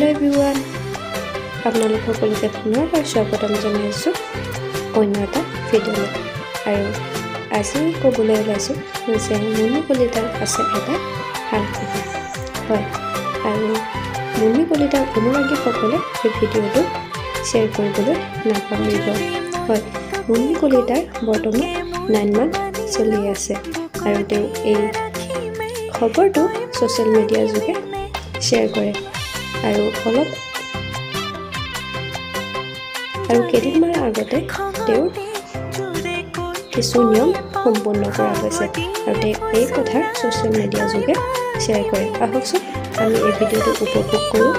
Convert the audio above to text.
everyone আপোনালোক সকলোকে পুনৰবাৰ স্বাগতম জনাইছোঁ অন্য এটা ভিডিঅ'লৈ আৰু আজি ক'বলৈ ওলাইছোঁ যে মুন্নি কলিতাৰ আছে এটা ভাল খবৰ হয় আৰু মুন্নি কলিতাৰ অনুৰাগীসকলে এই ভিডিঅ'টো শ্বেয়াৰ কৰিবলৈ নাপাহৰিব হয় মুন্নি কলিতাৰ বৰ্তমান 9 মাহ চলি আছে আৰু তেওঁ এই খবৰটো ছ'চিয়েল মিডিয়াৰ যোগে শ্বেয়াৰ কৰে আৰু কেইদিনমান আগতে তেওঁ কিছু নিয়ম সম্পূৰ্ণ কৰা হৈছে আৰু তেওঁ এই কথা ছ'চিয়েল মিডিয়াৰ যোগে শ্বেয়াৰ কৰে আহকচোন আমি এই ভিডিঅ'টো উপভোগ কৰোঁ